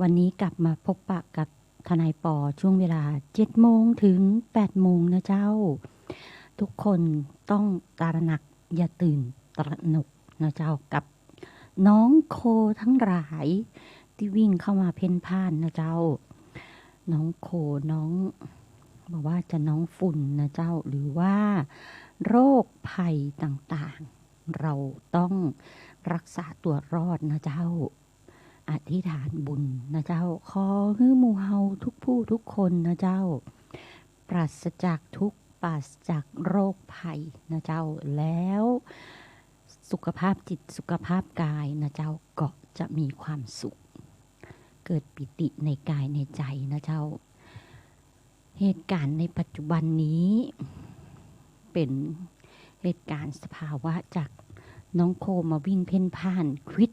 วันนี้กลับมาพบปะกับทนายปอช่วงเวลา7โมงถึง8โมงนะเจ้าทุกคนต้องตระหนักอย่าตื่นตระหนกนะเจ้ากับน้องโคทั้งหลายที่วิ่งเข้ามาเพ่นพ่านนะเจ้าน้องโคน้องบอกว่าจะน้องฝุ่นนะเจ้าหรือว่าโรคภัยต่างๆเราต้องรักษาตัวรอดนะเจ้าอธิษฐานบุญนะเจ้าขอให้หมู่เฮาทุกผู้ทุกคนนะเจ้าปราศจากทุกข์ปราศจากโรคภัยนะเจ้าแล้วสุขภาพจิตสุขภาพกายนะเจ้าก็จะมีความสุขเกิดปิติในกายในใจนะเจ้าเหตุการณ์ในปัจจุบันนี้เป็นเหตุการณ์สภาวะจากน้องโคมาวิ่งเพ่นพ่านควิด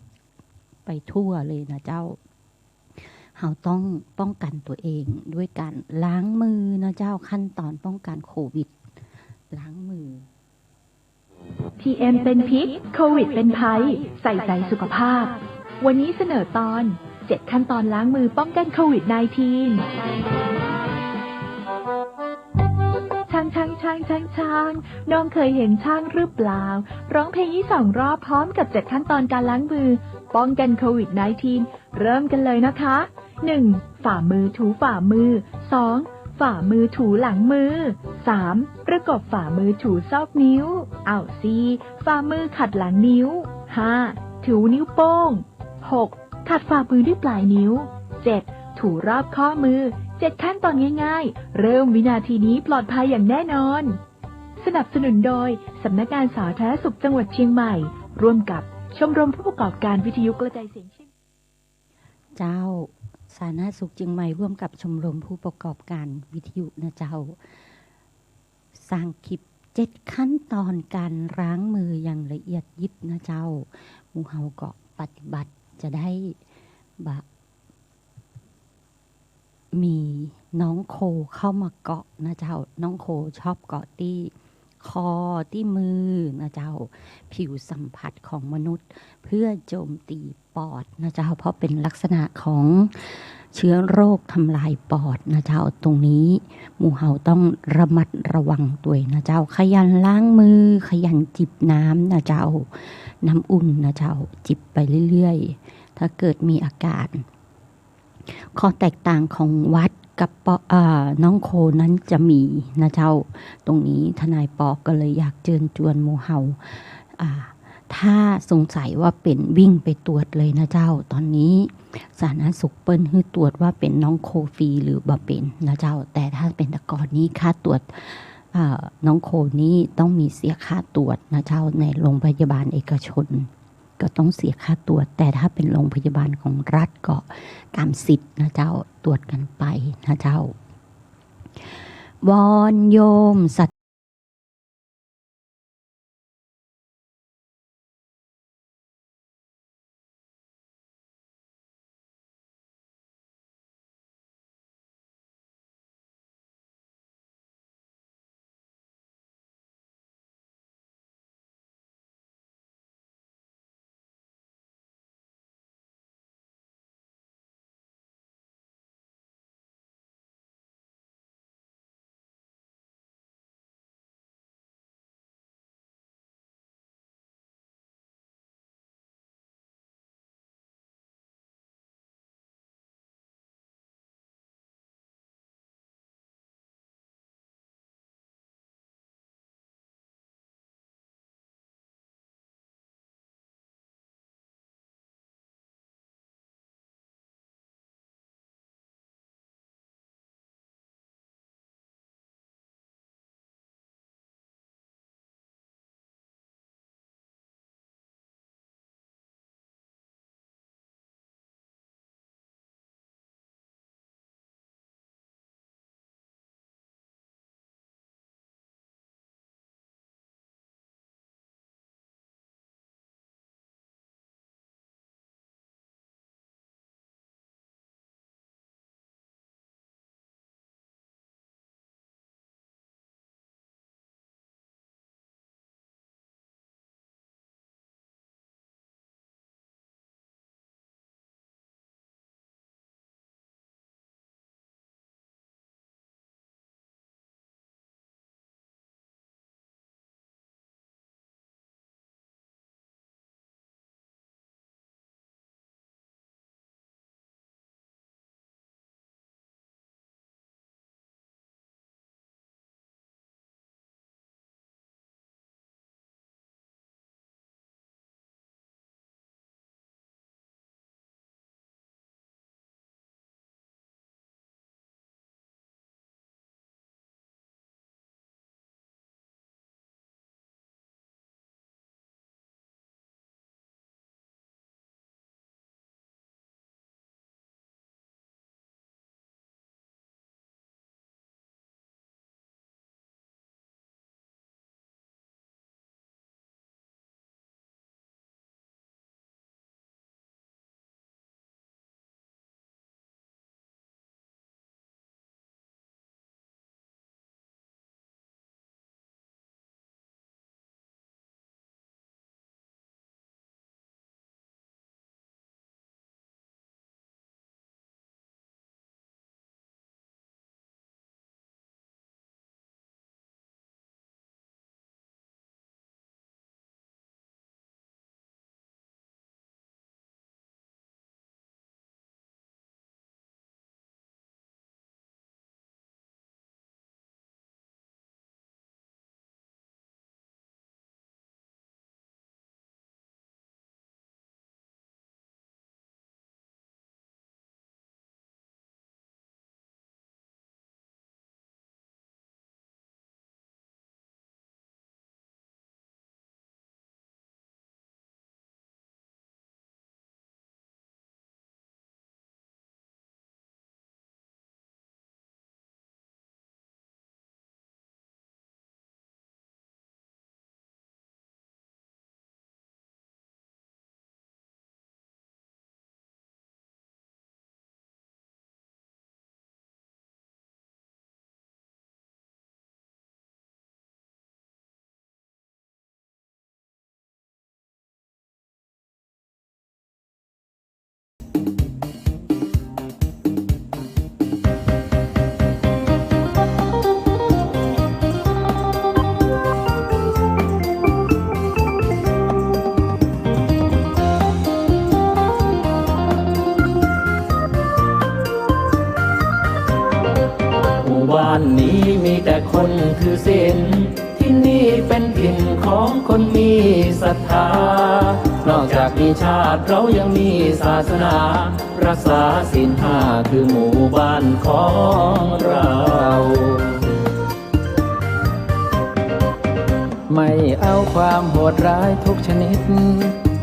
ไปทั่วเลยนะเจ้าเราต้องป้องกันตัวเองด้วยการล้างมือนะเจ้าขั้นตอนป้องกันโควิดล้างมือ PM เป็นพิษโควิดเป็นภัยใส่ใจสุขภาพวันนี้เสนอตอน7ขั้นตอนล้างมือป้องกันโควิด -19 ช่างน้องเคยเห็นช่างหรือเปล่าร้องเพลงนี้2 รอบพร้อมกับ7ขั้นตอนการล้างมือป้องกันโควิด -19 เริ่มกันเลยนะคะ 1. ฝ่ามือถูฝ่ามือ 2. ฝ่ามือถูหลังมือ 3. ประกบฝ่ามือถูซอกนิ้ว 4. ฝ่ามือขัดหลังนิ้ว 5. ถูนิ้วโป้ง 6. ขัดฝ่ามือด้วยปลายนิ้ว 7. ถูรอบข้อมือ7ขั้นตอนง่ายๆเริ่มวินาทีนี้ปลอดภัยอย่างแน่นอนสนับสนุนโดยสำนักงานสาธารณสุขจังหวัดเชียงใหม่ร่วมกับชมรมผู้ประกอบการวิทยุกระจายเสียงเจ้าสาธารณสุขเชียงใหม่ร่วมกับชมรมผู้ประกอบการวิทยุนะเจ้าสร้างคลิป7ขั้นตอนการล้างมืออย่างละเอียดยิบนะเจ้าหมู่เฮาก็ปฏิบัติจะได้บะมีน้องโคเข้ามาเกาะนะเจ้าน้องโคชอบเกาะที่คอที่มือนะเจ้าผิวสัมผัสของมนุษย์เพื่อโจมตีปอดนะเจ้าเพราะเป็นลักษณะของเชื้อโรคทำลายปอดนะเจ้าตรงนี้หมู่เฮาต้องระมัดระวังตัวนะเจ้าขยันล้างมือขยันจิบน้ำนะเจ้าน้ำอุ่นนะเจ้าจิบไปเรื่อยๆถ้าเกิดมีอาการข้อแตกต่างของวัดกับน้องโคนั้นจะมีนะเจ้าตรงนี้ทนายปอก็เลยอยากเชิญชวนหมู่เฮาถ้าสงสัยว่าเป็นวิ่งไปตรวจเลยนะเจ้าตอนนี้สาธารณสุขเปิ้นให้ตรวจว่าเป็นน้องโคฟรีหรือบ่เป็นนะเจ้าแต่ถ้าเป็นแต่ก่อนนี้ค่าตรวจน้องโคนี้ต้องมีเสียค่าตรวจนะเจ้าในโรงพยาบาลเอกชนก็ต้องเสียค่าตรวจแต่ถ้าเป็นโรงพยาบาลของรัฐก็ตามสิทธิ์นะเจ้าตรวจกันไปนะเจ้าวอนโยมสัต บ้านนี้มีแต่คนถือศีลที่นี่เป็นถิ่นของคนมีศรัทธานอกจากมีชาติเรายังมีศาสนารักษาศีลห้าคือหมู่บ้านของเราไม่เอาความโหดร้ายทุกชนิด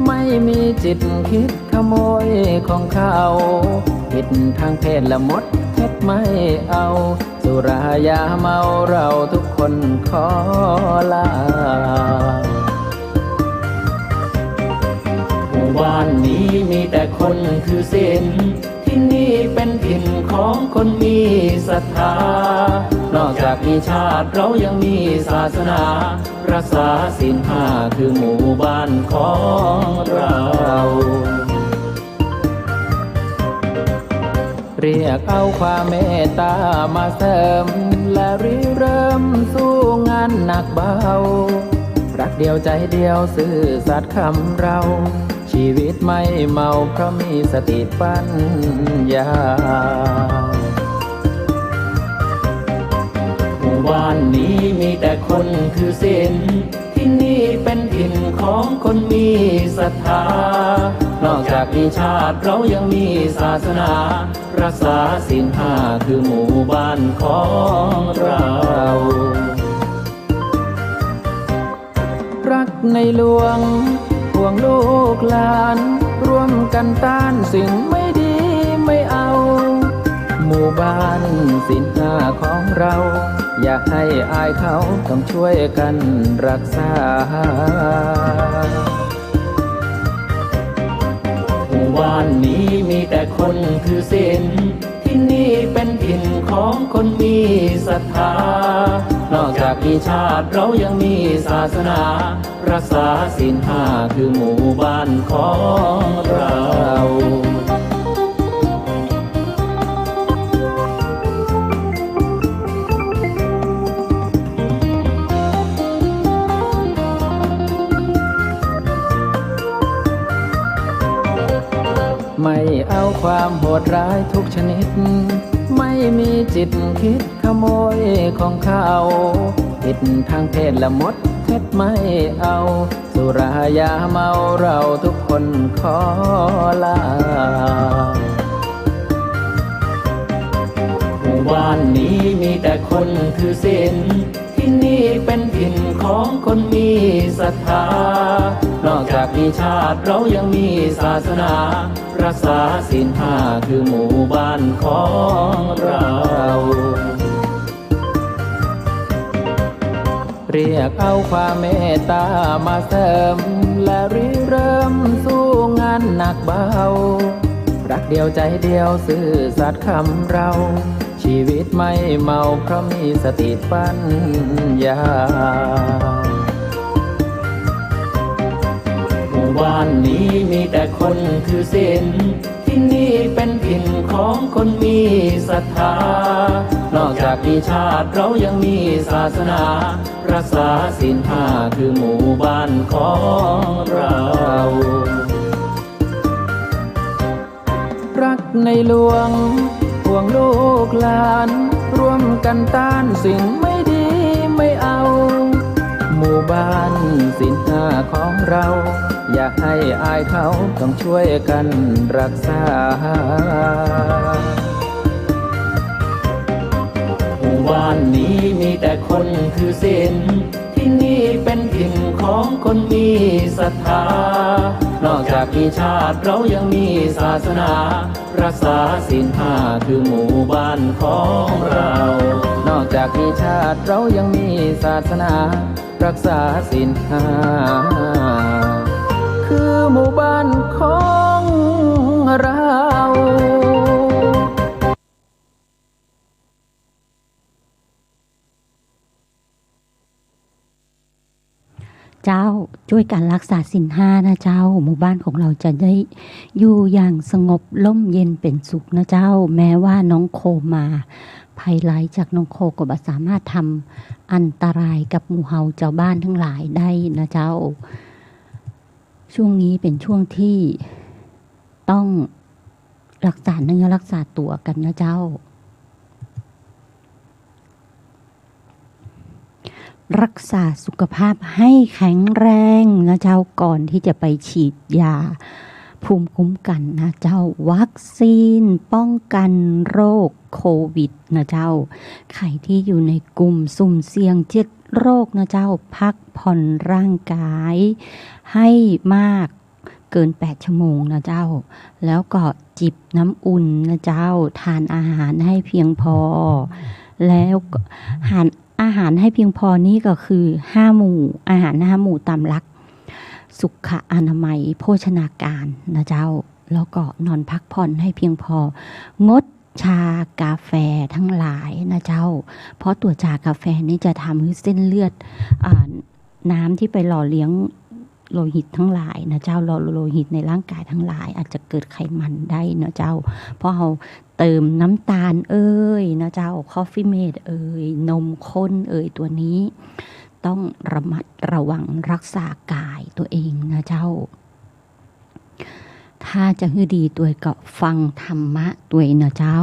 ไม่มีจิตคิดขโมยของเขาผิดทางเพศละมดเท็จไม่เอาสุรายาเมาเราทุกคนขอลาหมู่บ้านนี้มีแต่คนถือศีลที่นี่เป็นถิ่นของคนมีศรัทธานอกจากมีชาติเรายังมีศาสนารักษาศีลห้าคือหมู่บ้านของเราเรียกเอาความเมตตามาเสริมและริเริ่มสู้งานหนักเบารักเดียวใจเดียวซื่อสัตย์คำเราชีวิตไม่เมาเพราะมีสติปัญญาหมู่บ้านนี้มีแต่คนถือศีลที่นี่เป็นถิ่นของคนมีศรัทธานอกจากมีชาติเรายังมีศาสนารักษาศีลห้าคือหมู่บ้านของเรารักในหลวงห่วงลูกหลานร่วมกันต้านสิ่งไม่ดีไม่เอาหมู่บ้านศีลห้าของเราอยากให้อายเขาต้องช่วยกันรักษาหมู่บ้านนี้มีแต่คนถือศีลที่นี่เป็นถิ่นของคนมีศรัทธานอกจากมีชาติเรายังมีศาสนารักษาศีลห้าคือหมู่บ้านของเราไม่เอาความโหดร้ายทุกชนิดไม่มีจิตคิดขโมยของเขาผิดทางเพศละมดเท็จไม่เอาสุรายาเมาเราทุกคนขอลาหมู่บ้านนี้มีแต่คนถือศีลที่นี่เป็นถิ่นของคนมีศรัทธานอกจากมีชาติเรายังมีศาสนารักษาศีลห้าคือหมู่บ้านของเราเรียกเอาความเมตตามาเสริมและริเริ่มสู้งานหนักเบารักเดียวใจเดียวซื่อสัตย์คำเราชีวิตไม่เมาเพราะมีสติปัญญาหมู่บ้านนี้มีแต่คนถือศีลที่นี่เป็นถิ่นของคนมีศรัทธานอกจากมีชาติเรายังมีศาสนารักษาศีลห้าคือหมู่บ้านของเรารักในหลวงห่วงลูกหลานร่วมกันต้านสิ่งไม่ดีไม่เอาหมู่บ้านศีลห้าของเราอยากให้อายเขาต้องช่วยกันรักษาหมู่บ้านนี้มีแต่คนถือศีลที่นี่เป็นถิ่นของคนมีศรัทธานอกจากมีชาติเรายังมีศาสนารักษาศีลห้าคือหมู่บ้านของเรานอกจากมีชาติเรายังมีศาสนารักษาศีลห้าคือหมู่บ้านของเรา เจ้าช่วยกันรักษาศีลห้านะเจ้าหมู่บ้านของเราจะได้อยู่อย่างสงบร่มเย็นเป็นสุขนะเจ้าแม้ว่าน้องโคมาภัยร้ายจากน้องโคก็บ่สามารถทำอันตรายกับหมู่เฮาเจ้าบ้านทั้งหลายได้นะเจ้าช่วงนี้เป็นช่วงที่ต้องรักษาเนื้อรักษาตัวกันนะเจ้า รักษาสุขภาพให้แข็งแรงนะเจ้าก่อนที่จะไปฉีดยาภูมิคุ้มกันนะเจ้าวัคซีนป้องกันโรคโควิดนะเจ้าใครที่อยู่ในกลุ่มสุ่มเสี่ยง7โรคนะเจ้าพักผ่อนร่างกายให้มากเกิน8ชั่วโมงนะเจ้าแล้วก็จิบน้ำอุ่นนะเจ้าทานอาหารให้เพียงพอแล้วอาหารให้เพียงพอนี้ก็คือ5หมู่อาหาร5หมู่ตามหลักสุขอนามัยโภชนาการนะเจ้าแล้วก็นอนพักผ่อนให้เพียงพองดชากาแฟทั้งหลายนะเจ้าเพราะตัวชากาแฟนี่จะทำให้เส้นเลือดน้ำที่ไปหล่อเลี้ยงโลหิตทั้งหลายนะเจ้าโลหิตในร่างกายทั้งหลายอาจจะเกิดไขมันได้นะเจ้าเพราะเราเติมน้ำตาลนะเจ้าคอฟฟี่เมดนมข้นตัวนี้ต้องระมัดระวังรักษากายตัวเองนะเจ้าถ้าจะให้ดีตัวก็ฟังธรรมะตัวนะเจ้า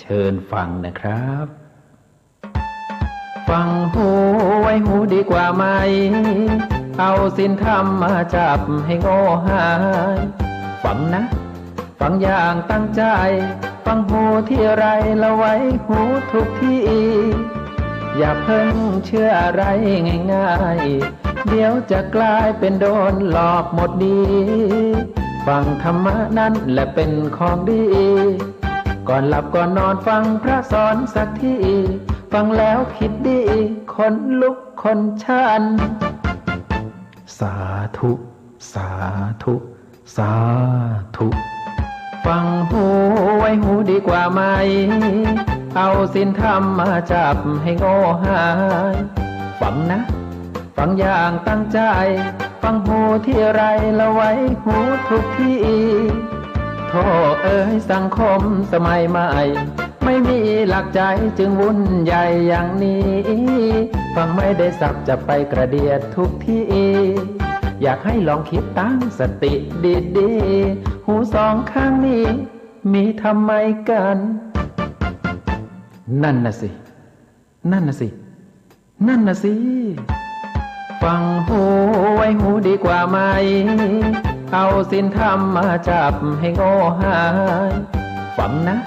เชิญฟังนะครับฟังหูไว้หูดีกว่าไหมเอาศีลธรรมมาจับให้โง่หายฟังนะฟังอย่างตั้งใจฟังหูที่ไรละไว้หูทุกที่อย่าเพิ่งเชื่ออะไรง่ายๆเดี๋ยวจะกลายเป็นโดนหลอกหมดดีฟังธรรมะนั้นแหละเป็นของดีก่อนหลับก่อนนอนฟังพระสอนสักทีฟังแล้วคิดดีคนลุกคนชันสาธุสาธุสาธุฟังหูไว้หูดีกว่าไหมเอาศีลธรรมมาจับให้โง่หายฟังนะฟังอย่างตั้งใจฟังหูที่ไรละไว้หูทุกที่โธ่สังคมสมัยใหม่ไม่มีหลักใจจึงวุ่นใหญ่อย่างนี้ฟังไม่ได้สับจะไปกระเดียดทุกที่อยากให้ลองคิดตั้งสติดีๆหูสองข้างนี้มีทำไมกันนั่นน่ะสินั่นน่ะสินั่นน่ะสิฟังหูไว้หูดีกว่าไหมเอาศีลธรรมมาจับให้โง่หายฟังนะ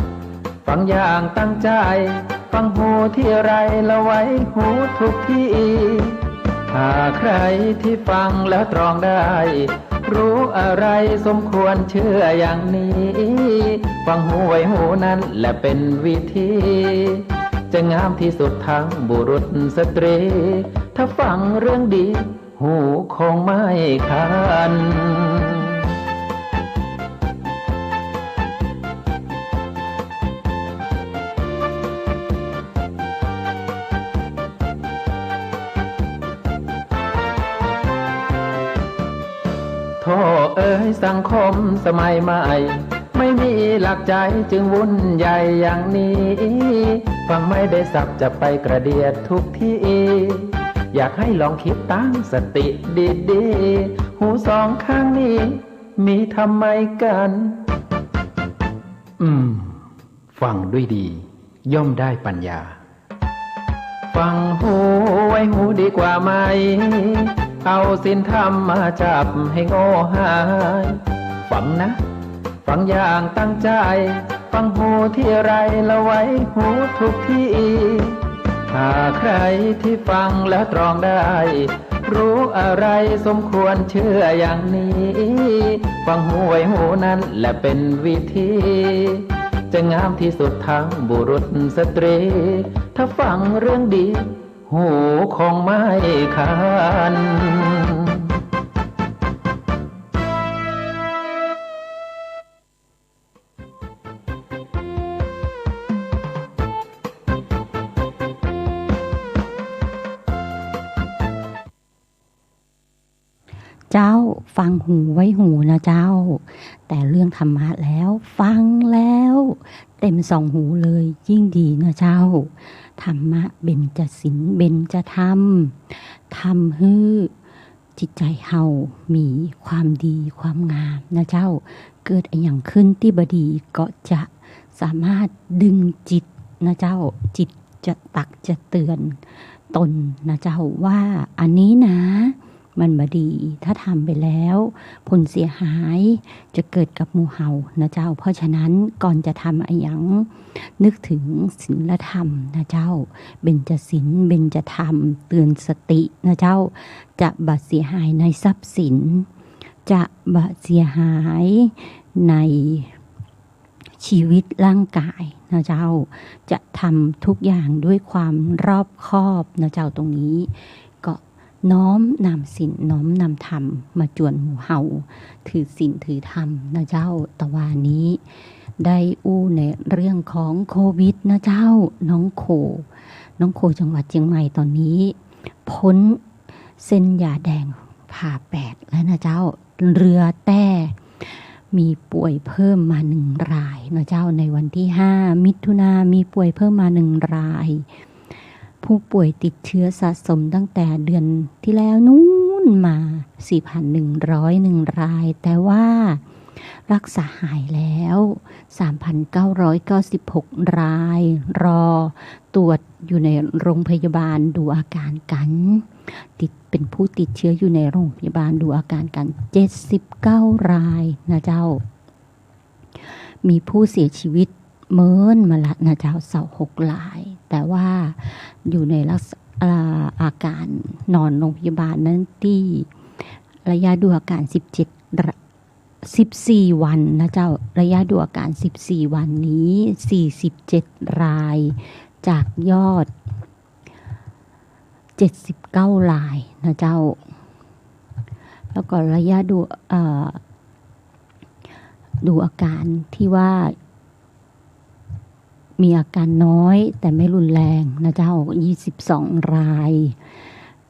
ฟังอย่างตั้งใจฟังหูที่ไรละไว้หูทุกที่ถ้าใครที่ฟังแล้วตรองได้รู้อะไรสมควรเชื่ออย่างนี้ฟังหูไว้หูนั้นแหละเป็นวิธีจะงามที่สุดทั้งบุรุษสตรีถ้าฟังเรื่องดีหูคงไม่คันโธ่สังคมสมัยใหม่ไม่มีหลักใจจึงวุ่นใหญ่อย่างนี้ฟังไม่ได้สับจะไปกระเดียดทุกที่อยากให้ลองคิดตั้งสติดีๆหูสองข้างนี้มีทำไมกันฟังด้วยดีย่อมได้ปัญญาฟังหูไว้หูดีกว่าไหมเอาศีลธรรมมาจับให้โง่หายฟังนะฟังอย่างตั้งใจฟังหูที่ไรละไว้หูทุกที่ถ้าใครที่ฟังแล้วตรองได้รู้อะไรสมควรเชื่ออย่างนี้ฟังหูไว้หูนั้นแหละเป็นวิธีจะงามที่สุดทั้งบุรุษสตรีถ้าฟังเรื่องดีหูคงไม่คัน จ เจ้าฟังหูไว้หูนะเจ้าแต่เรื่องธรรมะแล้วฟังแล้วเต็มสองหูเลยยิ่งดีนะเจ้าธรรมะเบญจศีลเบญจธรรมทำให้จิตใจเฮามีความดีความงามนะเจ้าเกิดอย่างขึ้นที่บดีก็จะสามารถดึงจิตนะเจ้าจิตจะตักจะเตือนตนนะเจ้าว่าอันนี้นะมันบดีถ้าทำไปแล้วผลเสียหายจะเกิดกับหมู่เฮานะเจ้าเพราะฉะนั้นก่อนจะทำอะไรอย่างนึกถึงศีลธรรมนะเจ้าเบญจศีลเบญจธรรมเตือนสตินะเจ้าจะบาเสียหายในทรัพย์สินจะบาเสียหายในชีวิตร่างกายนะเจ้าจะทำทุกอย่างด้วยความรอบคอบนะเจ้าตรงนี้ก็น้อมนำศีลน้อมนำธรรมมาจวนหมู่เฮาถือศีลถือธรรมนะเจ้าตะวานี้ได้อู้ในเรื่องของโควิดนะเจ้าน้องโคจังหวัดเชียงใหม่ตอนนี้พ้นเส้นยาแดงผ่าแปดแล้วนะเจ้าเรือแต่มีป่วยเพิ่มมา1 รายนะเจ้าในวันที่5 มิถุนายนมีป่วยเพิ่มมา1 รายผู้ป่วยติดเชื้อสะสมตั้งแต่เดือนที่แล้วนู้นมา 4,101 รายแต่ว่ารักษาหายแล้ว 3,996 รายรอตรวจอยู่ในโรงพยาบาลดูอาการกันเป็นผู้ติดเชื้ออยู่ในโรงพยาบาลดูอาการกัน79 รายนะเจ้ามีผู้เสียชีวิตเมินมาละนะเจ้า26 รายแต่ว่าอยู่ในลักษณะอาการนอนโรงพยาบาลนั้นที่ระยะดูอาการ14 วันนะเจ้าระยะดูอาการ14 วันนี้47 รายจากยอด79 รายนะเจ้าแล้วก็ระยะดูอาการที่ว่ามีอาการน้อยแต่ไม่รุนแรงนะเจ้า22 ราย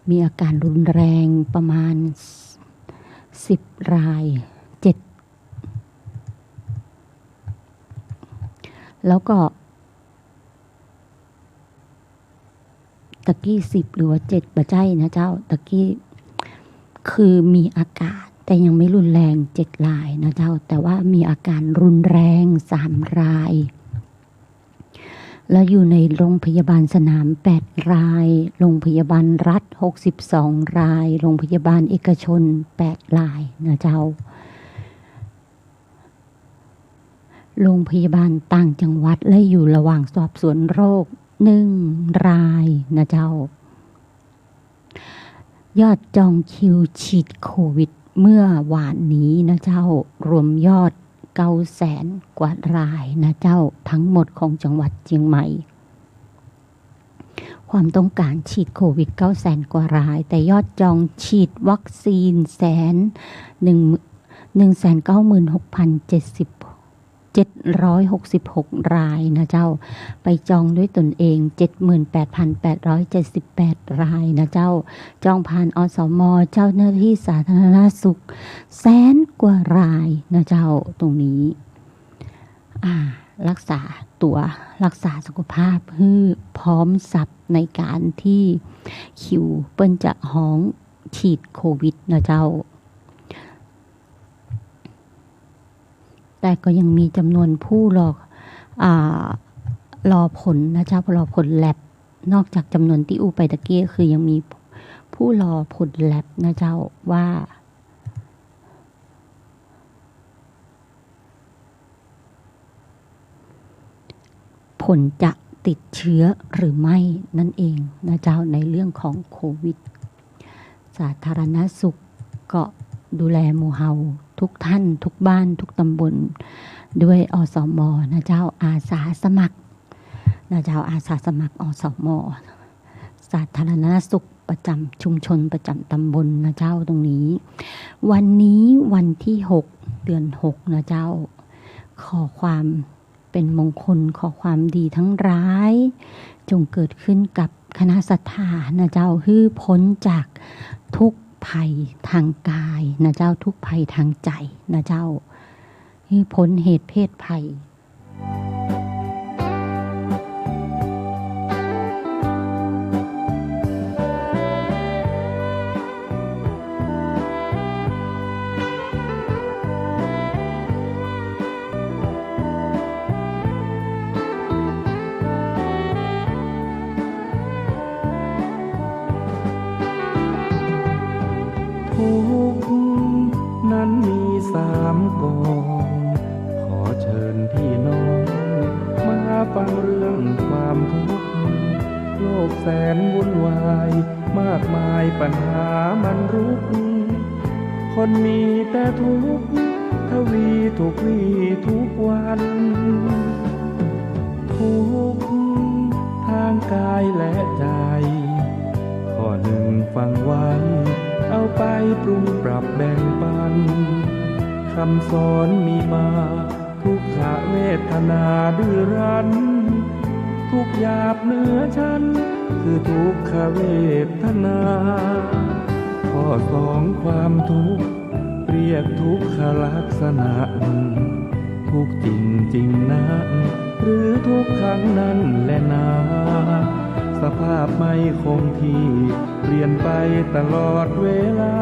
มีอาการรุนแรงประมาณ10 รายแล้วก็ตะกี้10หรือว่า7บ่ใช่นะเจ้าตะกี้คือมีอาการแต่ยังไม่รุนแรง7 รายนะเจ้าแต่ว่ามีอาการรุนแรง3 รายแล้วอยู่ในโรงพยาบาลสนาม8 รายโรงพยาบาลรัฐ62 รายโรงพยาบาลเอกชน8 รายนะเจ้าโรงพยาบาลต่างจังหวัดและอยู่ระหว่างสอบสวนโรค1 รายนะเจ้ายอดจองคิวฉีดโควิดเมื่อวานนี้นะเจ้ารวมยอด900,000 กว่ารายนะเจ้าทั้งหมดของจังหวัดเชียงใหม่ความต้องการฉีดโควิด900,000 กว่ารายแต่ยอดจองฉีดวัคซีน196,766 รายนะเจ้าไปจองด้วยตนเอง 78,878 รายนะเจ้าจองผ่านอสม.เจ้าหน้าที่สาธารณสุข100,000 กว่ารายนะเจ้าตรงนี้รักษาตัวรักษาสุขภาพให้พร้อมสับในการที่คิวเปิ้นจะห้องฉีดโควิดนะเจ้าแต่ก็ยังมีจำนวนผู้รอผลนะเจ้ารอผลแลบนอกจากจำนวนที่อูไปตะกี้คือยังมีผู้รอผลแลบนะเจ้าว่าผลจะติดเชื้อหรือไม่นั่นเองนะเจ้าในเรื่องของโควิดสาธารณสุขก็ดูแลหมู่เฮาทุกท่านทุกบ้านทุกตำบลด้วยอสม.นะเจ้าอาสาสมัครนะเจ้าอาสาสมัครอสม.สาธารณสุขประจำชุมชนประจำตำบลนะเจ้าตรงนี้วันนี้วันที่6 เดือน 6นะเจ้าขอความเป็นมงคลขอความดีทั้งร้ายจงเกิดขึ้นกับคณะศรัทธานะเจ้าให้พ้นจากทุก ภัยทางกายนะเจ้าทุกภัยทางใจนะเจ้าคือพ้นเหตุเพศภัยทุกข์นั้นมี3 กองขอเชิญพี่น้องมาฟังเรื่องความทุกข์โลกแสนวุ่นวายมากมายปัญหามันรุกคนมีแต่ทุกข์ทวีทุกวี่ทุกวันทุกข์ทางกายและใจข้อหนึ่งฟังไว้เอาไปปรุงปรับแบ่งปันคำสอนมีมาทุกขเวทนาดื้อรั้นทุกหยาบเหนือชั้นคือทุกขเวทนาข้อ2ความทุกข์เรียกทุกขลักษณะทุกจริงจริงนะหรือทุกครั้งนั้นแหละนาสภาพไม่คงที่เปลี่ยนไปตลอดเวลา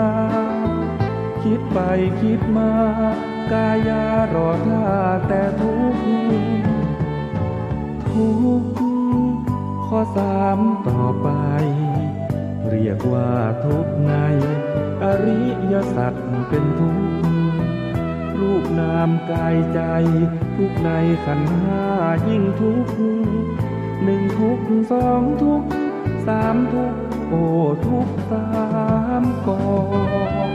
คิดไปคิดมากายารอท่าแต่ทุกข์ทุกข์ข้อ3ต่อไปเรียกว่าทุกข์ในอริยสัจเป็นทุกข์รูปนามกายใจทุกข์ในขันธ์5ยิ่งทุกข์1ทุกข์2ทุกข์3ทุกข์โอ้ทุกข์3 กอง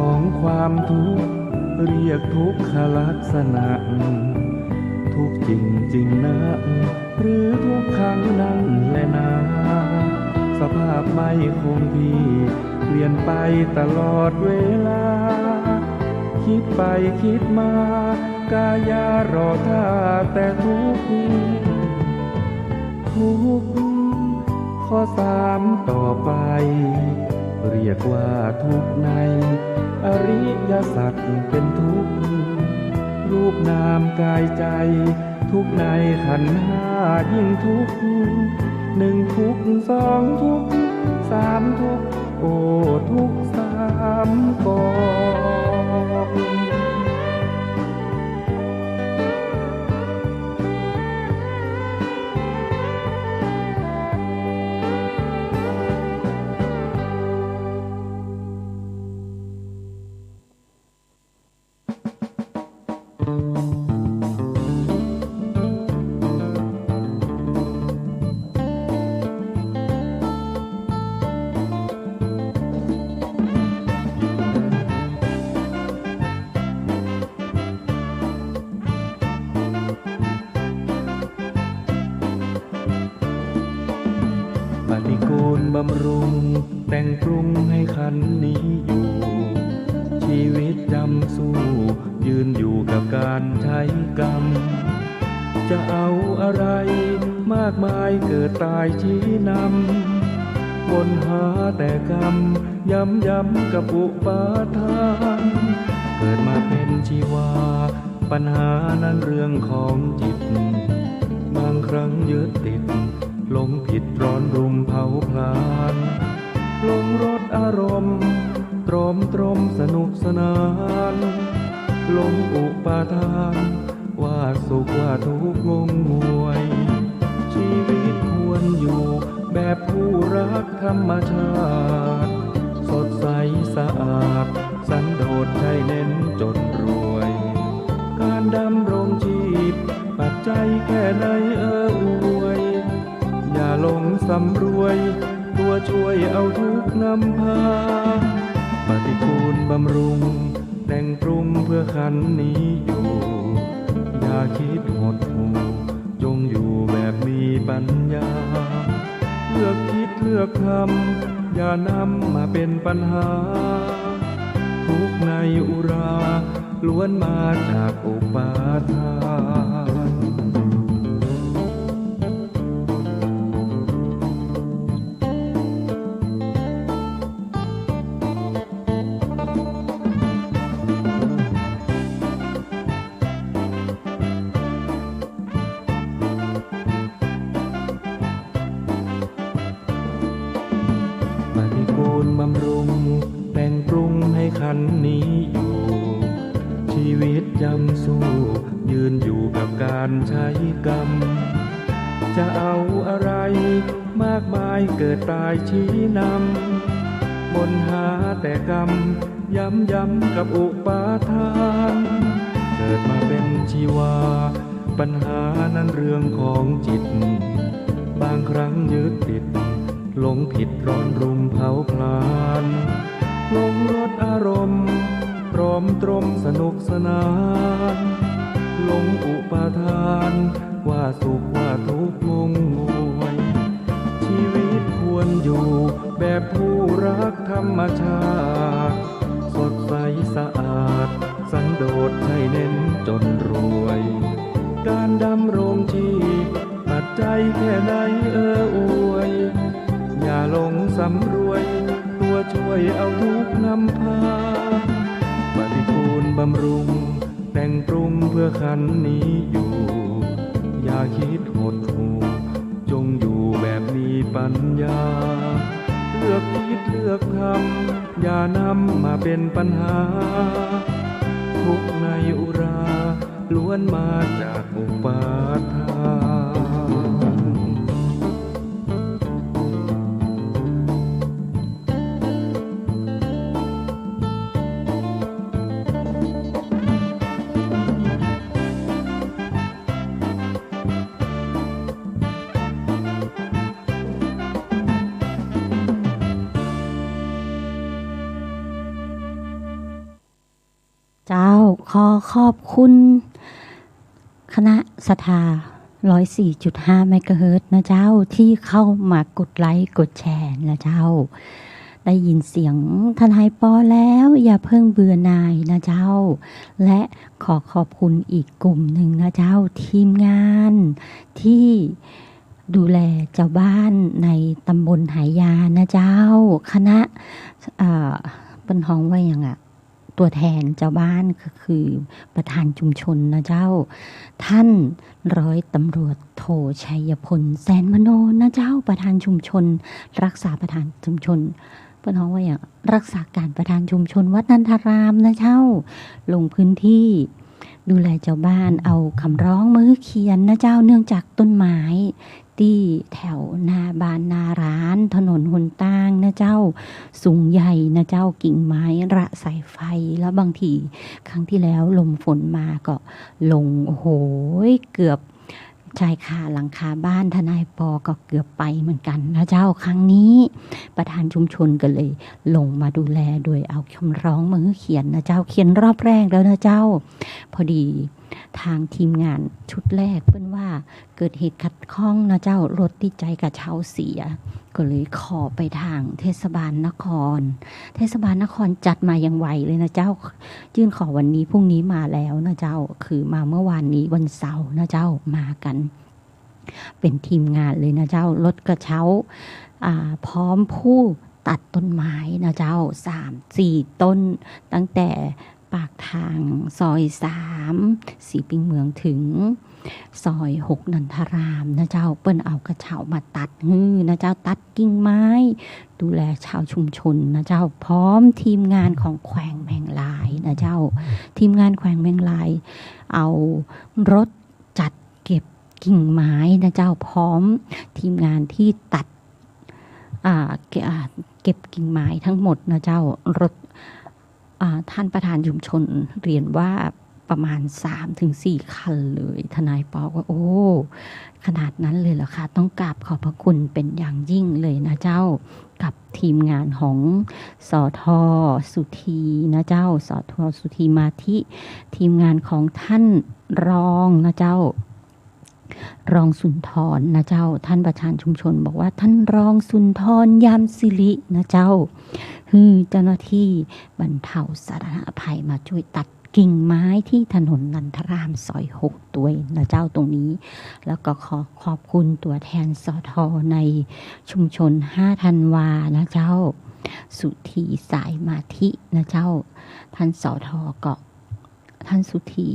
2ความทุกข์เรียกทุกขลักษณะทุกจริงจริงนะหรือทุกครั้งนั้นแหละนะสภาพไม่คงที่เปลี่ยนไปตลอดเวลาคิดไปคิดมากายารอท่าแต่ทุกข์ทุกข์ข้อ3ต่อไปเรียกว่าทุกข์ในอริยสัจเป็นทุกข์รูปนามกายใจทุกข์ในขันธ์5ยิ่งทุกข์1ทุกข์2ทุกข์3ทุกข์โอ้ทุกข์3 กองบำรุงแต่งปรุงให้ขันธ์นี้อยู่ชีวิตจำสู้ยืนอยู่กับการใช้กรรมจะเอาอะไรมากมายเกิดตายชี้นำวนหาแต่กรรมย้ำกับอุปาทานเกิดมาเป็นชีวาปัญหานั้นเรื่องของจิตบางครั้งยึดติดหลงผิดร้อนรุมเผาพลานหลงรสอารมณ์ตรมสนุกสนานหลงอุปาทานว่าสุขว่าทุกข์งงงวยชีวิตควรอยู่แบบผู้รักธรรมชาติสดใสสะอาดสันโดษใช่เน้นจนรวยการดำรงชีพปัจจัยแค่ไหนอวยอย่าหลงสำรวยตัวช่วยเอาทุกนำพาปฏิกูลบำรุงแต่งปรุงเพื่อขันธ์นี้อยู่อย่าคิดหดหู่จงอยู่แบบ อกทำอย่านำมาเป็นปัญหาทุกข์ในอุราล้วนมาจากอุปาทานบำรุงแต่งปรุงให้ขันนี้อยู่ชีวิตยำสู้ยืนอยู่กับการใช้กรรมจะเอาอะไรมากมายเกิดตายชี้นำบนหาแต่กรรมย้ำกับอุปาทานเกิดมาเป็นชีวาปัญหานั้นเรื่องของจิตบางครั้งยึดติดหลงผิดร้อนรุมเผาพลานหลงรสอารมณ์ตรอมตรมสนุกสนานหลงอุปาทานว่าสุขว่าทุกข์งงงวยชีวิตควรอยู่แบบผู้รักธรรมชาติสดใสสะอาดสันโดษใช่เน้นจนรวยการดำรงชีพปัจจัยแค่ไหนอวยอย่าหลงสำรวยตัวช่วยเอาทุกนำพาปฏิกูลบำรุงแต่งปรุงเพื่อขันนี้อยู่อย่าคิดหดหู่จงอยู่แบบมีปัญญาเลือกคิดเลือกทำอย่านำมาเป็นปัญหาทุกข์ในอุราล้วนมาจากอุปาทานเจ้าขอขอบคุณคณะศรัทธา 104.5 เมกะเฮิรตซ์นะเจ้าที่เข้ามากดไลค์กดแชร์นะเจ้าได้ยินเสียงทนายปอแล้วอย่าเพิ่งเบื่อหน่ายนะเจ้าและขอขอบคุณอีกกลุ่มหนึ่งนะเจ้าทีมงานที่ดูแลเจ้าบ้านในตำบลหายานะเจ้าคณะเป็นห้องว่าอย่างตัวแทนเจ้าบ้านก็คือประธานชุมชนนะเจ้าท่านร้อยตำรวจโทชัยพลแสนมโนนะเจ้าประธานชุมชนรักษาประธานชุมชนเป็นห้องว่าอย่างรักษาการประธานชุมชนวัดนันทารามนะเจ้าลงพื้นที่ดูแลเจ้าบ้านเอาคำร้องมือเขียนนะเจ้าเนื่องจากต้นไม้ที่แถวหน้าบ้านนาร้านถนนหนทางนะเจ้าสูงใหญ่นะเจ้ากิ่งไม้ระสายไฟแล้วบางทีครั้งที่แล้วลมฝนมาก็ลงโอ้โหเกือบชายคาหลังคาบ้านทนายปอก็เกือบไปเหมือนกันนะเจ้าครั้งนี้ประธานชุมชนก็เลยลงมาดูแลโดยเอาคำร้องมือเขียนนะเจ้าเขียนรอบแรกแล้วนะเจ้าพอดีทางทีมงานชุดแรกเพิ่นว่าเกิดเหตุขัดข้องนะเจ้ารถติดใจกับเช่าเสียก็เลยขอไปทางเทศบาลนครจัดมาอย่างไวเลยนะเจ้ายื่นขอวันนี้พรุ่งนี้มาแล้วนะเจ้าคือมาเมื่อวานนี้วันเสาร์นะเจ้ามากันเป็นทีมงานเลยนะเจ้ารถกระเช้าพร้อมผู้ตัดต้นไม้นะเจ้า 3-4 ต้นตั้งแต่ปากทางซอย3สีปิงเมืองถึงซอย6นันทารามนะเจ้าเปิ้นเอากระเช้ามาตัดนะเจ้าตัดกิ่งไม้ดูแลชาวชุมชนนะเจ้าพร้อมทีมงานของแขวงแมงลายนะเจ้าทีมงานแขวงแมงลายเอารถจัดเก็บกิ่งไม้นะเจ้าพร้อมทีมงานที่ตัดเก็บกิ่งไม้ทั้งหมดนะเจ้ารถท่านประธานชุมชนเรียนว่าประมาณ 3-4 คันเลยทนายปอว่าโอ้ขนาดนั้นเลยเหรอคะต้องกราบขอบพระคุณเป็นอย่างยิ่งเลยนะเจ้ากับทีมงานของสท.สุธีนะเจ้าสท.สุธีมาธิทีมงานของท่านรองนะเจ้า รองสุนทรนะเจ้าท่านประธานชุมชนบอกว่าท่านรองสุนทรยามสิรินะเจ้าคือเจ้าหน้าที่บรรเทาสาธารณภัยมาช่วยตัดกิ่งไม้ที่ถนนนันทรามซอย6ด้วยนะเจ้าตรงนี้แล้วก็ขอบคุณตัวแทนสทในชุมชน5ธันวานะเจ้าสุธีสายมาธินะเจ้าท่านสทก็ท่านสุธี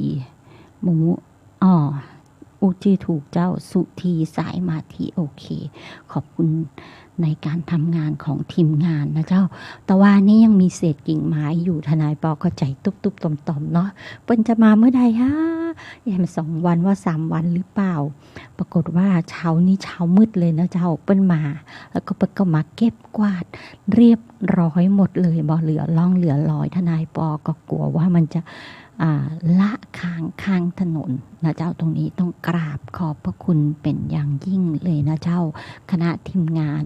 หมูอุจีถูกเจ้าสุธีสายมาธิโอเคขอบคุณในการทำงานของทีมงานนะเจ้าแต่ว่านี่ยังมีเศษกิ่งไม้อยู่ทนายปอก็ใจตุบๆต่อมๆเนาะเปิ้นจะมาเมื่อใดฮะยัง2 วันว่า3 วันหรือเปล่าปรากฏว่าเช้านี้เช้ามืดเลยนะเจ้าเปิ้นมาแล้วก็เปิ้นก็มาเก็บกวาดเรียบร้อยหมดเลยบ่เหลือร่องเหลือรอยทนายปอก็กลัวว่ามันจะละข้างถนนนะเจ้าตรงนี้ต้องกราบขอบพระคุณเป็นอย่างยิ่งเลยนะเจ้าคณะทีมงาน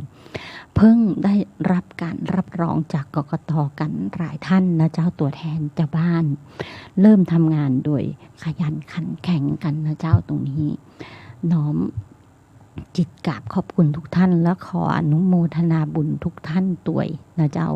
เพิ่งได้รับการรับรองจากกกต.กันหลายท่านนะเจ้าตัวแทนเจ้าบ้านเริ่มทำงานโดยขยันขันแข็งกันนะเจ้าตรงนี้น้อมจิตกราบขอบคุณทุกท่านและขออนุโมทนาบุญทุกท่านด้วยนะเจ้า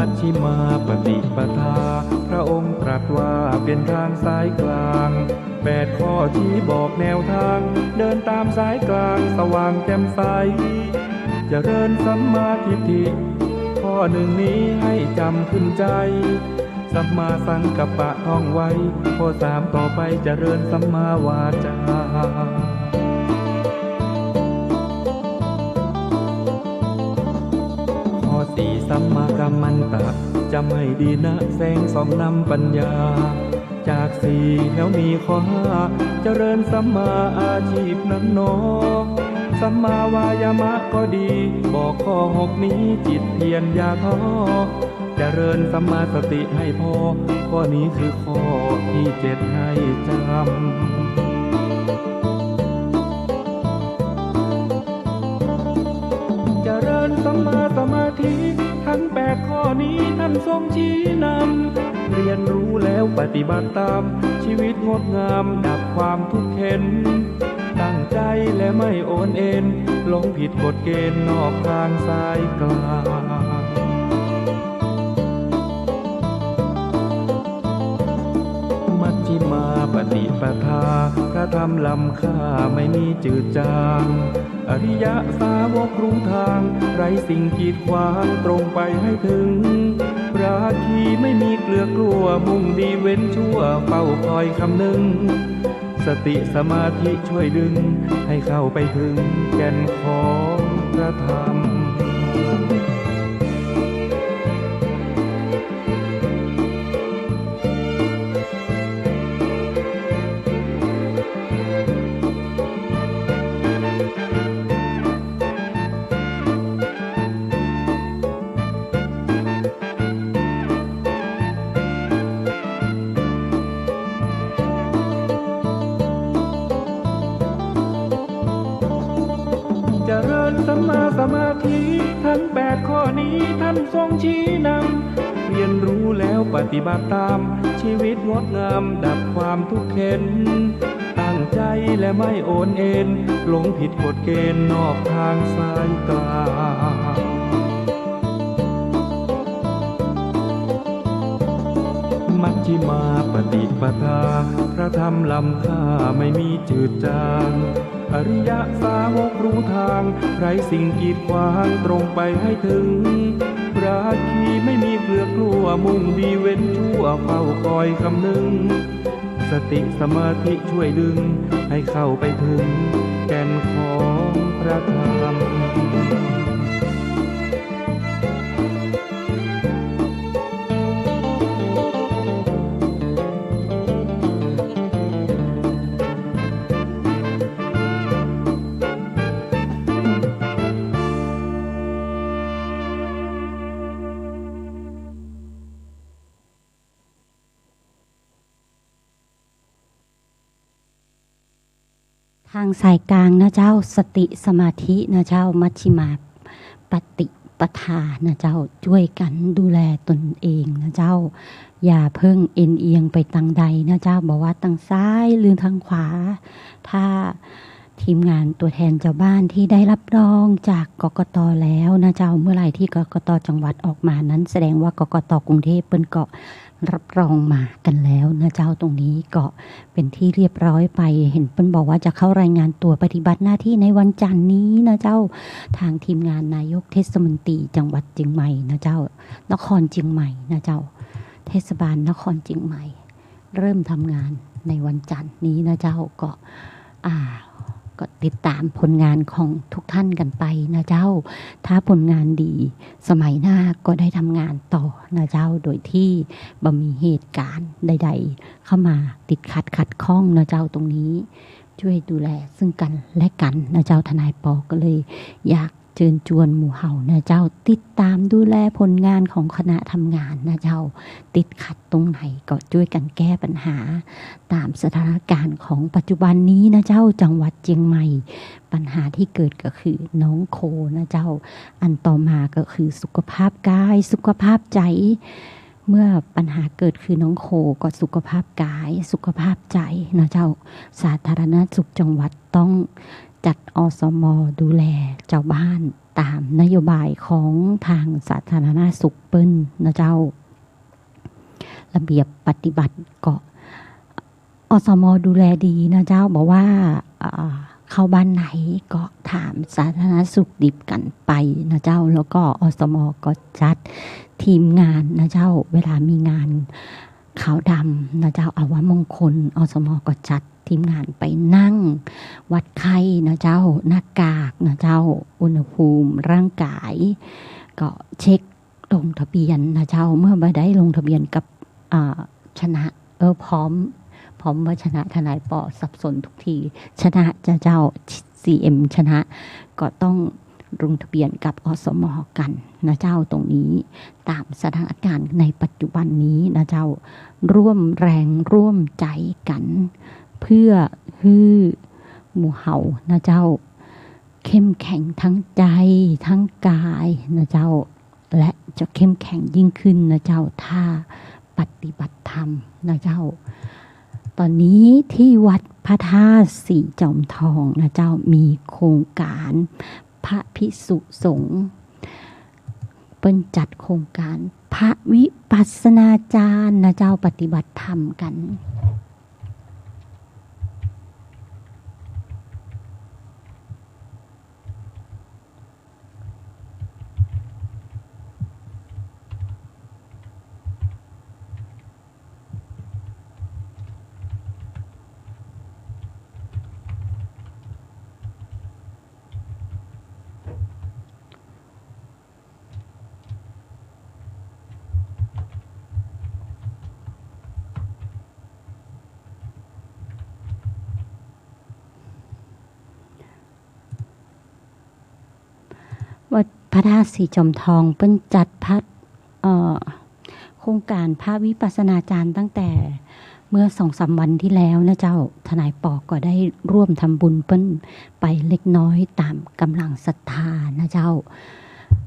มัชฌิมาปฏิปทาพระองค์ตรัสว่าเป็นทางสายกลาง8 ข้อชี้บอกแนวทางเดินตามสายกลางสว่างแจ่มใสเจริญสัมมาทิฏฐิข้อ1นี้ให้จำขึ้นใจสัมมาสังกัปปะท่องไว้ข้อ3ต่อไปเจริญสัมมาวาจา4สัมมากัมมันตะจำให้ดีนะแสงส่องนำปัญญาจาก4แล้วมีข้อ5เจริญสัมมาอาชีพนั้นหนอสัมมาวายามะก็ดีบอกข้อ6นี้จิตเพียรอย่าท้อเจริญสัมมาสติให้พอข้อนี้คือข้อที่7ให้จำเจริญสัมมาสมาธิทั้ง8 ข้อนี้ท่านทรงชี้นำเรียนรู้แล้วปฏิบัติตามชีวิตงดงามดับความทุกข์เข็นตั้งใจและไม่โอนเอ็นหลงผิดกฎเกณฑ์นอกทางสายกลางมัชฌิมาปฏิปทาพระธรรมล้ำค่าไม่มีจืดจางอริยสาวกรู้ทางไร้สิ่งกีดขวางตรงไปให้ถึงราคีไม่มีเกลือกลัวมุ่งดีเว้นชั่วเฝ้าคอยคำนึงสติสมาธิช่วยดึงให้เข้าไปถึงแก่นของพระธรรมสัมมาสมาธิทั้ง8 ข้อนี้ท่านทรงชี้นำเรียนรู้แล้วปฏิบัติตามชีวิตงดงามดับความทุกข์เข็นตั้งใจและไม่โอนเอ็นหลงผิดกฎเกณฑ์นอกทางสายกลางมัชฌิมาปฏิปทาพระธรรมล้ำค่าไม่มีจืดจางอริยสาวกรู้ทางไร้สิ่งกีดขวางตรงไปให้ถึงราคีไม่มีเกลือกลัวมุ่งดีเว้นชั่วเฝ้าคอยคำนึงสติสมาธิช่วยดึงให้เข้าไปถึงแก่นของพระธรรม ม ทางสายกลางนะเจ้าสติสมาธินะเจ้ามัชฌิมาปฏิปทานะเจ้าช่วยกันดูแลตนเองนะเจ้าอย่าเพิ่งเอ็นเอียงไปทางใดนะเจ้าบอกว่าทางซ้ายหรือทางขวาถ้าทีมงานตัวแทนเจ้าบ้านที่ได้รับรองจากกกต.แล้วนะเจ้าเมื่อไหร่ที่กกต.จังหวัดออกมานั้นแสดงว่ากกต.กรุงเทพเปิ้นก็รับรองมากันแล้วนะเจ้าตรงนี้ก็เป็นที่เรียบร้อยไปเห็นเปิ้นบอกว่าจะเข้ารายงานตัวปฏิบัติหน้าที่ในวันจันทร์นี้นะเจ้าทางทีมงานนายกเทศมนตรีจังหวัดเชียงใหม่นะเจ้านครเชียงใหม่นะเจ้าเทศบาลนครเชียงใหม่เริ่มทำงานในวันจันทร์นี้นะเจ้าก็ติดตามผลงานของทุกท่านกันไปนะเจ้าถ้าผลงานดีสมัยหน้าก็ได้ทำงานต่อนะเจ้าโดยที่บ่มีเหตุการณ์ใดๆเข้ามาติดขัดข้องนะเจ้าตรงนี้ช่วยดูแลซึ่งกันและกันนะเจ้าทนายปอก็เลยอยากเชิญชวนหมู่เห่านะเจ้าติดตามดูแลผลงานของคณะทำงานนะเจ้าติดขัดตรงไหนก็ช่วยกันแก้ปัญหาตามสถานการณ์ของปัจจุบันนี้นะเจ้าจังหวัดเชียงใหม่ปัญหาที่เกิดก็คือน้องโคนะเจ้าอันต่อมาก็คือสุขภาพกายสุขภาพใจเมื่อปัญหาเกิดคือน้องโคก็สุขภาพกายสุขภาพใจนะเจ้าสาธารณสุขจังหวัดต้องจัดอสม.ดูแลเจ้าบ้านตามนโยบายของทางสาธารณสุขเปิ้นนะเจ้าระเบียบปฏิบัติก็อสม.ดูแลดีนะเจ้าบอกว่าเข้าบ้านไหนก็ถามสาธารณสุขดิบกันไปนะเจ้าแล้วก็อสม.ก็จัดทีมงานนะเจ้าเวลามีงานขาวดำนะเจ้าอาวมงคลอสม.ก็จัดทีมงานไปนั่งวัดไข้นะเจ้าหน้ากากนะเจ้าอุณหภูมิร่างกายก็เช็คลงทะเบียนนะเจ้าเมื่อมาได้ลงทะเบียนกับชนะพร้อมว่าชนะทนายปอสับสนทุกทีชนะเจ้า CM ชนะก็ต้องลงทะเบียนกับอสม.กันนะเจ้าตรงนี้ตามสถานการณ์ในปัจจุบันนี้นะเจ้าร่วมแรงร่วมใจกันเพื่อฮื้อหมู่เห่านะเจ้าเข้มแข็งทั้งใจทั้งกายนะเจ้าและจะเข้มแข็งยิ่งขึ้นนะเจ้าถ้าปฏิบัติธรรมนะเจ้าตอนนี้ที่วัดพระธาตุสีจอมทองนะเจ้ามีโครงการพระภิกษุสงฆ์เปิ้นจัดโครงการพระวิปัสสนาจารย์นะเจ้าปฏิบัติธรรมกันวัดพระธาตุสีจอมทองเปิ้นจัดโครงการพระวิปัสสนาจารย์ตั้งแต่เมื่อ 2-3 วันที่แล้วนะเจ้าทนายปอก็ได้ร่วมทำบุญเปิ้นไปเล็กน้อยตามกำลังศรัทธานะเจ้า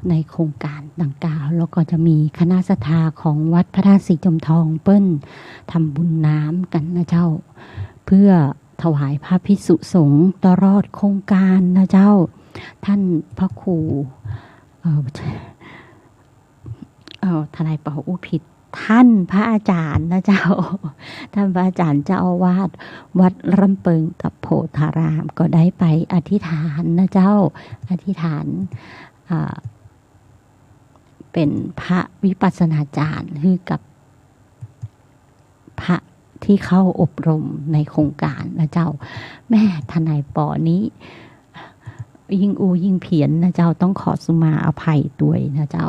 ในโครงการดังกล่าวแล้วก็จะมีคณะศรัทธาของวัดพระธาตุสีจอมทองเปิ้นทำบุญน้ำกันนะเจ้าเพื่อถวายพระภิกษุสงฆ์ตลอดโครงการนะเจ้าท่านพระครูทนายเป่าอู้ผิดท่านพระอาจารย์นะเจ้าท่านพระอาจารย์เจ้าอาวาสวัดรำเปิงกับโพธารามก็ได้ไปอธิษฐานนะเจ้าอธิษฐานเป็นพระวิปัสสนาจารย์คือกับพระที่เข้าอบรมในโครงการนะเจ้าแม่ทนายปอนี้ยิ่งยิ่งเพียนนะเจ้าต้องขอสุมาอภัยด้วยนะเจ้า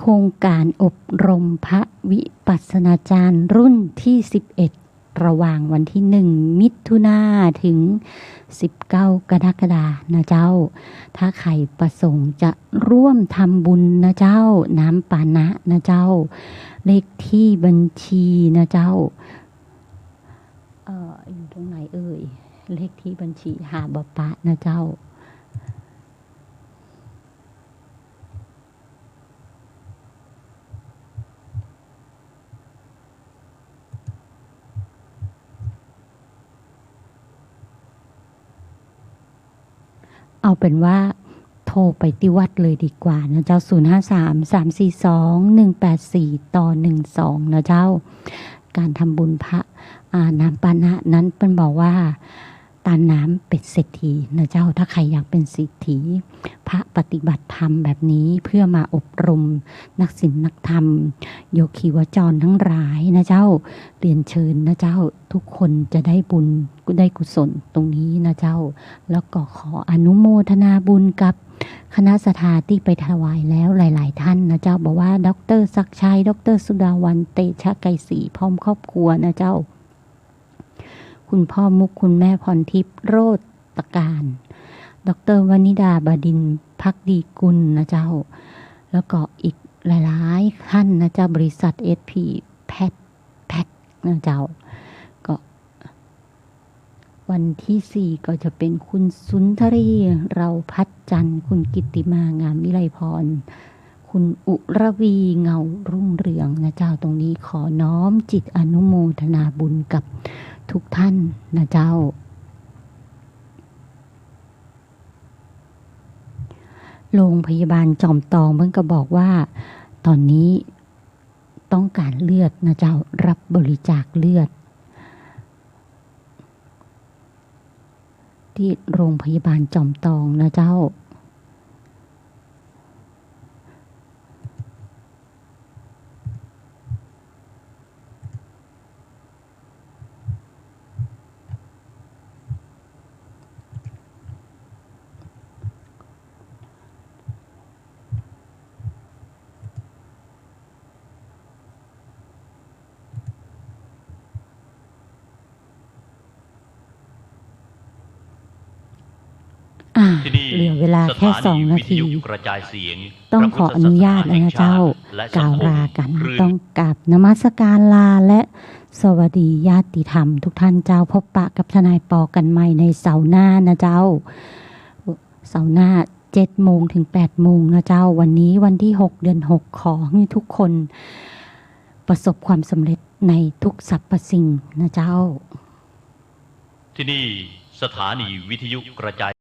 โครงการอบรมพระวิปัสสนาจารย์รุ่นที่ 11 ระหว่างวันที่ 1 มิถุนาถึง 19 กรกฎาคมนะเจ้าถ้าใครประสงค์จะร่วมทำบุญนะเจ้าน้ำปานะนะเจ้าเลขที่บัญชีนะเจ้าอยู่ตรงไหนเอ่ยเลขที่บัญชีหาบปะนะเจ้าเอาเป็นว่าโทรไปที่วัดเลยดีกว่านะเจ้า053-342-184-12นะเจ้าการทำบุญพระน้ำปานะนั้นเป็นบอกว่าตาน้ำเป็นเศรษฐีนะเจ้าถ้าใครอยากเป็นเศรษฐีพระปฏิบัติธรรมแบบนี้เพื่อมาอบรมนักศีลนักธรรมโยคีวจรทั้งหลายนะเจ้าเรียนเชิญนะเจ้าทุกคนจะได้บุญได้กุศลตรงนี้นะเจ้าแล้วก็ขออนุโมทนาบุญกับคณะสถาที่ไปถวายแล้วหลายๆท่านนะเจ้าบอกว่าดร.ศักดิ์ชัยดร.สุดาวันเตชะไกรศรีพร้อมครอบครัวนะเจ้าคุณพ่อมุกคุณแม่พรทิพย์โรจตการดร.วนิดาบดินทร์ภักดีกุลนะเจ้าแล้วก็อีกหลายๆท่านนะเจ้าบริษัท SP แพทนะเจ้าก็วันที่4ก็จะเป็นคุณสุนทรีเราพัดจันทร์คุณกิตติมางามวิไลพรคุณอุรวีเงารุ่งเรืองนะเจ้าตรงนี้ขอน้อมจิตอนุโมทนาบุญกับทุกท่านนะเจ้าโรงพยาบาลจอมตองเพิ่งก็บอกว่าตอนนี้ต้องการเลือดนะเจ้ารับบริจาคเลือดที่โรงพยาบาลจอมตองนะเจ้าเหลือเวลาแค่2 นาทีต้องขออนุญาตนะเจ้ากล่าวลากันต้องกราบนมัสการลาและสวัสดีญาติธรรมทุกท่านเจ้าพบปะกับทนายปอกันใหม่ในเสาร์หน้านะเจ้าเสาร์หน้า 7 โมงถึง 8 โมงนะเจ้าวันนี้วันที่ 6 เดือน 6ขอให้ทุกคนประสบความสำเร็จในทุกสรรพสิ่งนะเจ้าที่นี่สถานีวิทยุกระจาย